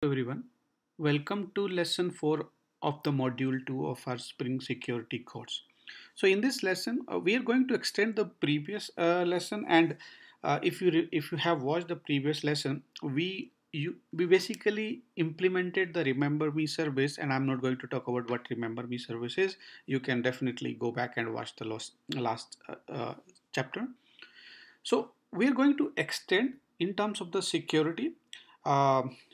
Everyone, welcome to lesson 4 of the module 2 of our Spring Security course. So in this lesson, we are going to extend the previous lesson, and if you have watched the previous lesson, we basically implemented the Remember Me service, and I'm not going to talk about what Remember Me service is. You can definitely go back and watch the last chapter. So we are going to extend in terms of the security.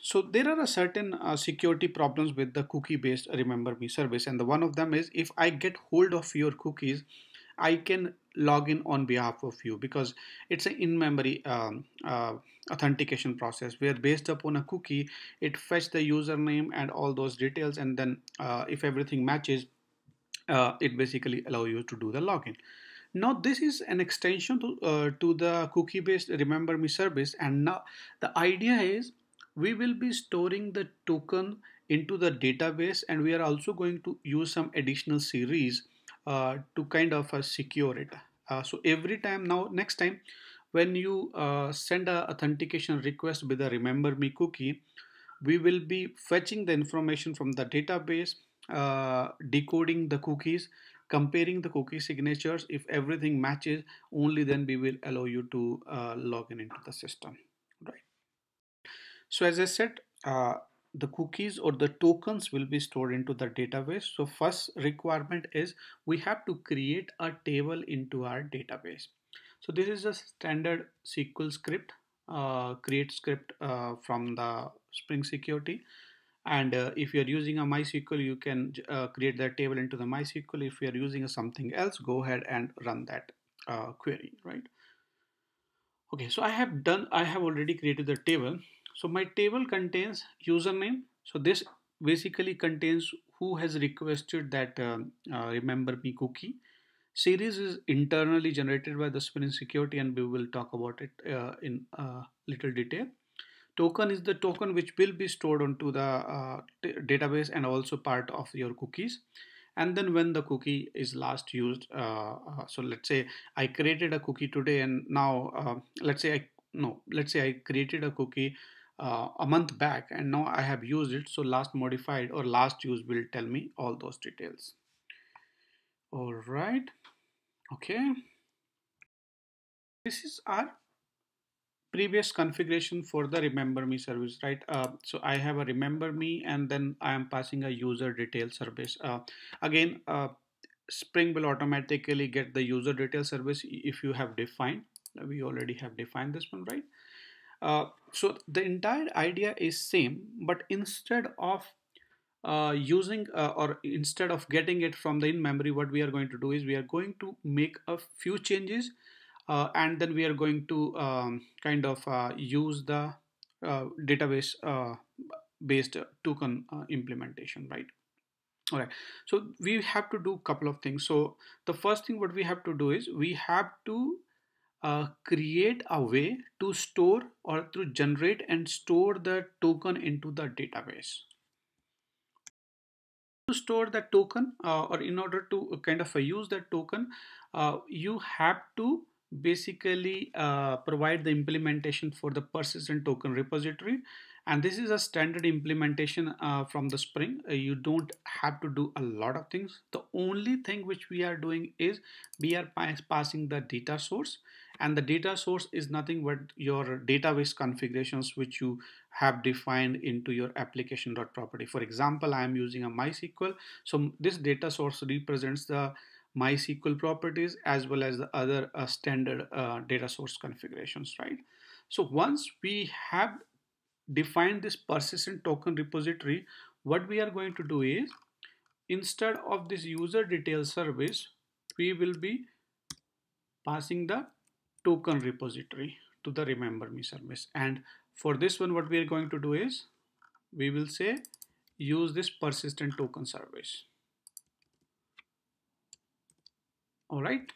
So there are a certain security problems with the cookie-based Remember Me service, and the one of them is if I get hold of your cookies, I can log in on behalf of you because it's an in-memory authentication process where based upon a cookie, it fetch the username and all those details, and then if everything matches, it basically allow you to do the login. Now this is an extension to the cookie based Remember Me service, and now the idea is we will be storing the token into the database, and we are also going to use some additional series to kind of secure it. So every time now next time when you send a authentication request with a Remember Me cookie, we will be fetching the information from the database, decoding the cookies, comparing the cookie signatures. If everything matches, only then we will allow you to log in into the system, right? So as I said, the cookies or the tokens will be stored into the database. So first requirement is we have to create a table into our database. So this is a standard SQL script, create script from the Spring Security. And if you're using a MySQL, you can create that table into the MySQL. If you're using something else, go ahead and run that query, right? Okay, so I have already created the table. So my table contains username. So this basically contains who has requested that Remember Me cookie. Series is internally generated by the Spring Security, and we will talk about it in little detail. Token is the token which will be stored onto the database and also part of your cookies. And then when the cookie is last used, so let's say I created a cookie today, and now let's say I no let's say I created a cookie a month back, and now I have used it, so last modified or last use will tell me all those details. All right. Okay, this is our previous configuration for the Remember Me service, right? So I have a Remember Me, and then I am passing a user detail service. Again, Spring will automatically get the user detail service if you have defined. We already have defined this one, right? So the entire idea is same, but instead of using or instead of getting it from the in memory, what we are going to do is we are going to make a few changes, and then we are going to kind of use the database based token implementation, right? All right, so we have to do a couple of things. So the first thing what we have to do is we have to create a way to store or to generate and store the token into the database. To store that token or in order to kind of use that token, you have to basically provide the implementation for the persistent token repository, and this is a standard implementation from the Spring. You don't have to do a lot of things. The only thing which we are doing is we are passing the data source, and the data source is nothing but your database configurations which you have defined into your application.property. For example, I am using a MySQL, so this data source represents the MySQL properties as well as the other standard data source configurations, right? So once we have defined this persistent token repository, what we are going to do is instead of this user detail service, we will be passing the token repository to the Remember Me service. And for this one, what we are going to do is we will say use this persistent token service. All right.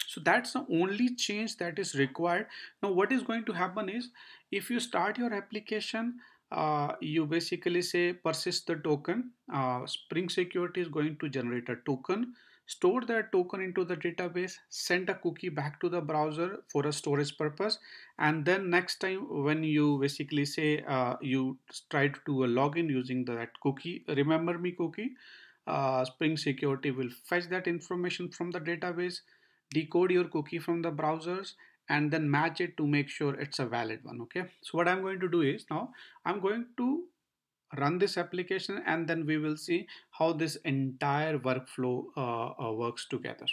So that's the only change that is required. Now what is going to happen is if you start your application, you basically say persist the token. Spring Security is going to generate a token. store that token into the database, send a cookie back to the browser for a storage purpose, and then next time when you basically say you try to do a login using that cookie, remember me cookie, Spring Security will fetch that information from the database, decode your cookie from the browsers, and then match it to make sure it's a valid one. Okay, so what I'm going to do is now I'm going to run this application, and then we will see how this entire workflow works together.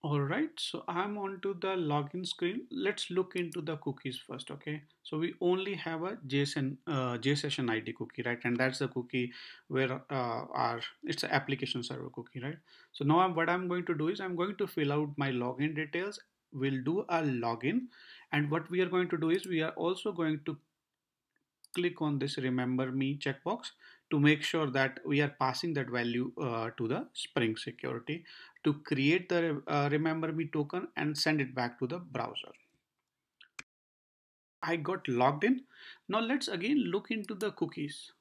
All right, so I'm onto the login screen. Let's look into the cookies first. Okay, so we only have a JSON JSession ID cookie, right? And that's the cookie where our it's an application server cookie, right? So now what I'm going to do is I'm going to fill out my login details. We'll do a login, and what we are going to do is we are also going to click on this remember me checkbox to make sure that we are passing that value to the Spring Security to create the remember me token and send it back to the browser. I got logged in. Now let's again look into the cookies.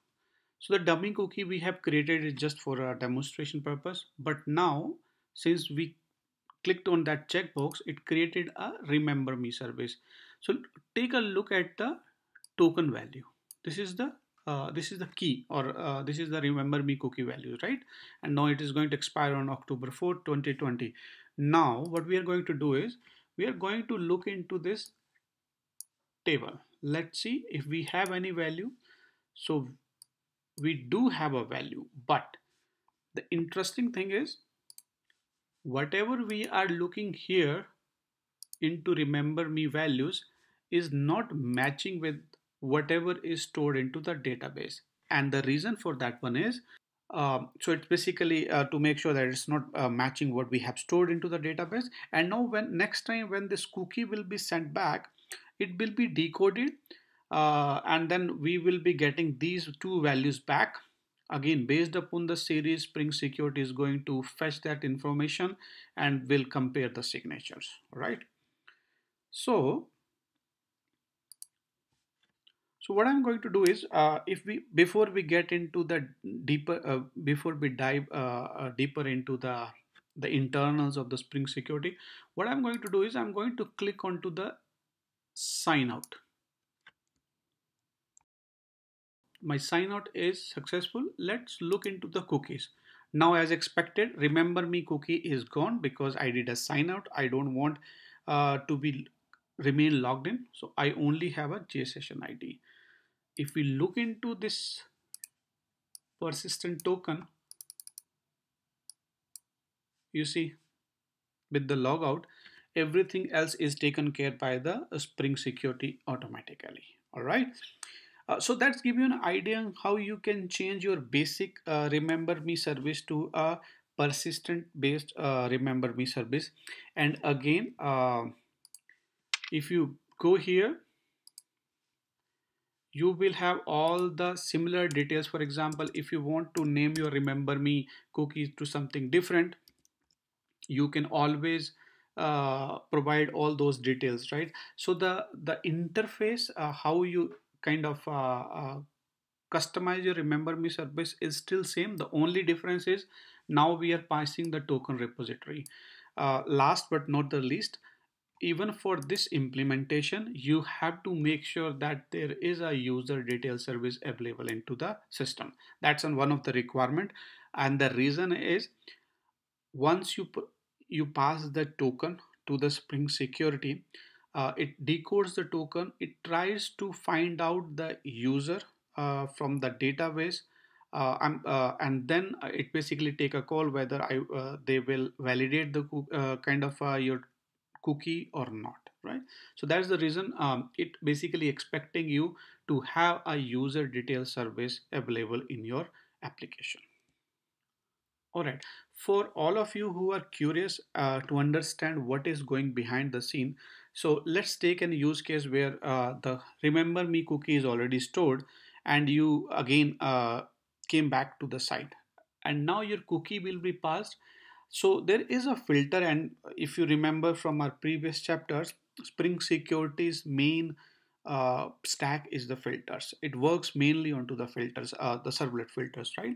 So the dummy cookie we have created is just for a demonstration purpose, but now since we clicked on that checkbox, it created a remember me service. So take a look at the token value. This is the key, or this is the remember me cookie value, right? And now it is going to expire on October 4th 2020. Now what we are going to do is we are going to look into this table. Let's see if we have any value. So we do have a value, but the interesting thing is whatever we are looking here into remember me values is not matching with whatever is stored into the database. And the reason for that one is so it's basically to make sure that it's not matching what we have stored into the database. And now when next time when this cookie will be sent back, it will be decoded, and then we will be getting these two values back. Again, based upon the series, Spring Security is going to fetch that information and will compare the signatures, right? So, so what I'm going to do is, if we before we get into the deeper, before we dive deeper into the internals of the Spring Security, what I'm going to do is I'm going to click onto the sign out. My sign out is successful. Let's look into the cookies. Now, as expected, remember me cookie is gone because I did a sign out. I don't want to be remain logged in, so I only have a JSession ID. If we look into this persistent token, you see with the logout, everything else is taken care by the Spring Security automatically. All right. So that's give you an idea on how you can change your basic remember me service to a persistent based remember me service. And again, if you go here, you will have all the similar details. For example, if you want to name your remember me cookies to something different, you can always provide all those details, right? So the interface, how you kind of customize your remember me service is still same. The only difference is now we are passing the token repository. Last but not the least, even for this implementation, you have to make sure that there is a user detail service available into the system. That's one of the requirement, and the reason is once you pass the token to the Spring Security, it decodes the token. It tries to find out the user from the database, and then it basically take a call whether they will validate the kind of your cookie or not, right? So that's the reason it basically expecting you to have a user detail service available in your application. All right. For all of you who are curious to understand what is going behind the scene, so let's take an use case where the remember me cookie is already stored, and you again came back to the site, and now your cookie will be passed. So there is a filter, and if you remember from our previous chapters, Spring Security's main stack is the filters. It works mainly onto the filters, the servlet filters, right?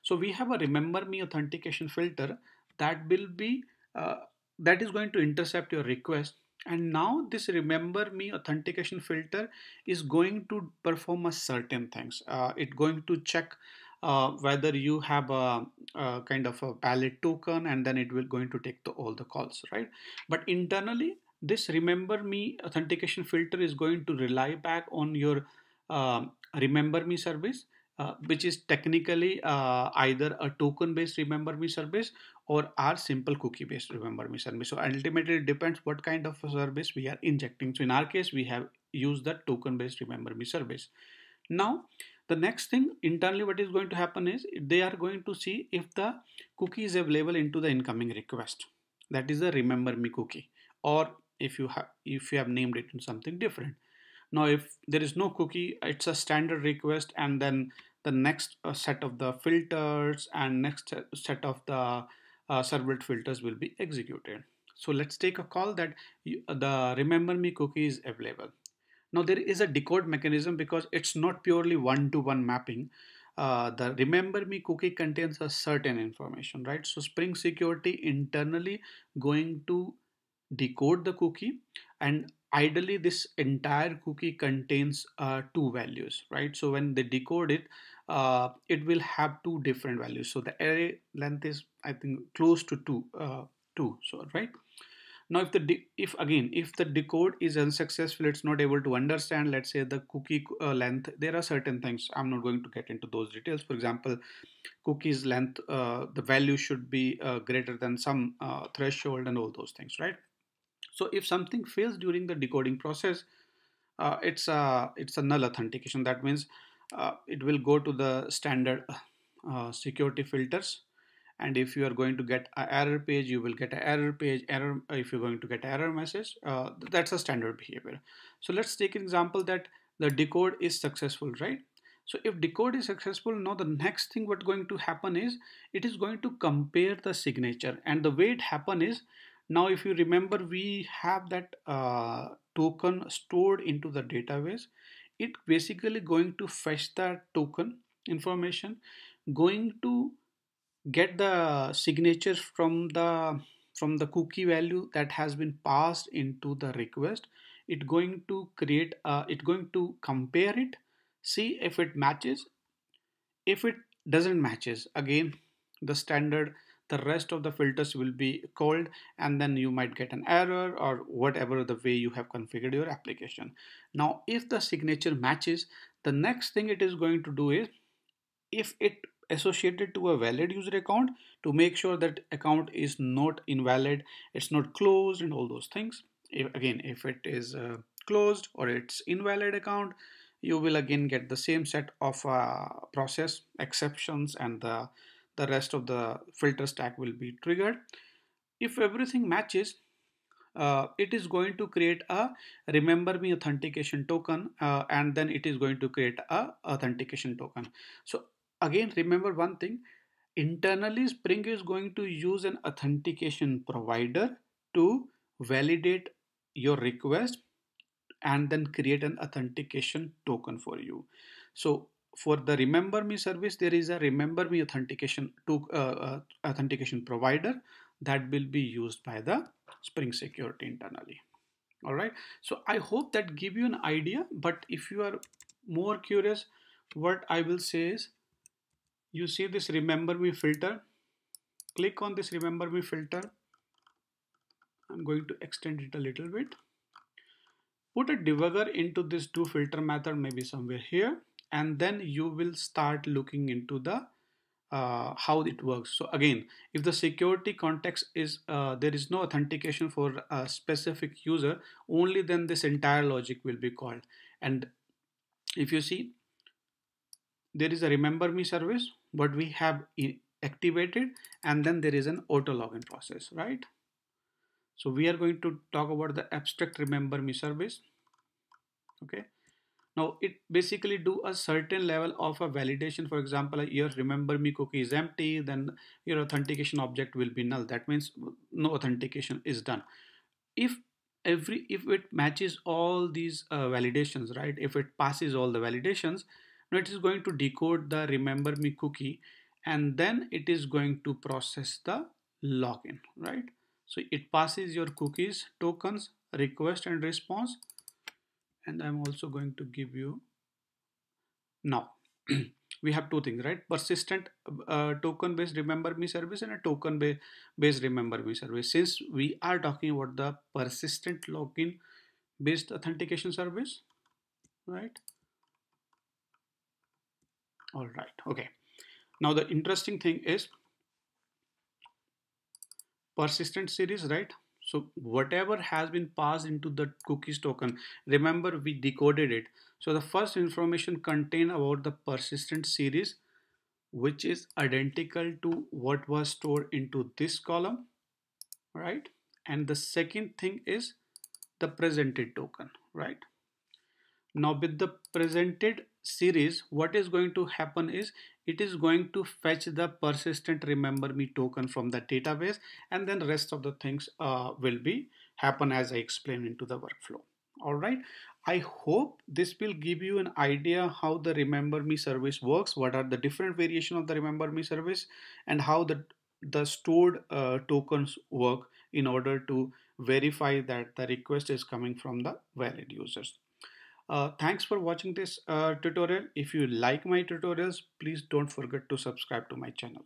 So we have a remember me authentication filter that will be uh, that is going to intercept your request. And now this remember me authentication filter is going to perform a certain things. It's going to check whether you have a kind of a valid token, and then it will going to take all the calls, right? But internally, this remember me authentication filter is going to rely back on your remember me service, which is technically either a token based remember me service or our simple cookie based remember me service. So ultimately it depends what kind of a service we are injecting. So in our case we have used the token based remember me service. Now the next thing internally what is going to happen is they are going to see if the cookie is available into the incoming request, that is the remember me cookie, or if you have named it in something different. Now if there is no cookie, it's a standard request, and then the next set of the filters and next set of the servlet filters will be executed. So let's take a call that the remember me cookie is available. Now there is a decode mechanism because it's not purely one-to-one mapping. The remember me cookie contains a certain information, right? So Spring Security internally going to decode the cookie, and ideally this entire cookie contains two values, right? So when they decode it, it will have two different values. So the array length is, I think, close to two. So right now, if the decode is unsuccessful, it's not able to understand, let's say, the cookie length. There are certain things, I'm not going to get into those details. For example, cookies length, the value should be greater than some threshold and all those things, right? So if something fails during the decoding process, it's a null authentication. That means it will go to the standard security filters, and if you are going to get an error page, you will get an error page. Error, if you're going to get an error message, that's a standard behavior. So let's take an example that the decode is successful, right? So if decode is successful, now the next thing what's going to happen is it is going to compare the signature. And the way it happen is, now if you remember, we have that token stored into the database. It basically going to fetch the token information, going to get the signatures from the cookie value that has been passed into the request. It going to compare it, see if it matches. If it doesn't matches, again the rest of the filters will be called, and then you might get an error or whatever the way you have configured your application. Now if the signature matches, the next thing it is going to do is, if it associated to a valid user account, to make sure that account is not invalid, it's not closed and all those things. If it is closed or it's invalid account, you will again get the same set of process exceptions, and the rest of the filter stack will be triggered. If everything matches, it is going to create a remember me authentication token, and then it is going to create a authentication token. So again, remember one thing, internally Spring is going to use an authentication provider to validate your request and then create an authentication token for you. So for the remember me service, there is a remember me authentication provider that will be used by the Spring Security internally. All right, so I hope that give you an idea, but if you are more curious, what I will say is, you see this remember me filter, click on this remember me filter. I'm going to extend it a little bit. Put a debugger into this do filter method, maybe somewhere here, and then you will start looking into the how it works. So again, if the security context is there is no authentication for a specific user, only then this entire logic will be called. And if you see, there is a remember me service what we have activated, and then there is an auto login process, right? So we are going to talk about the abstract remember me service. Okay, now it basically do a certain level of a validation. For example, your remember me cookie is empty, then your authentication object will be null. That means no authentication is done. If if it matches all these validations, right? If it passes all the validations, now it is going to decode the remember me cookie, and then it is going to process the login, right? So it passes your cookies, tokens, request and response, and I'm also going to give you now. We have two things, right? Persistent token based remember me service and a token based remember me service. Since we are talking about the persistent login based authentication service, right? All right, okay. Now the interesting thing is persistent series, right? So whatever has been passed into the cookies token, remember we decoded it. So the first information contained about the persistent series, which is identical to what was stored into this column, right? And the second thing is the presented token, right? Now with the presented series, what is going to happen is it is going to fetch the persistent remember me token from the database, and then rest of the things will be happen as I explained into the workflow. All right. I hope this will give you an idea how the remember me service works, what are the different variation of the remember me service, and how the stored tokens work in order to verify that the request is coming from the valid users. Thanks for watching this tutorial. If you like my tutorials, please don't forget to subscribe to my channel.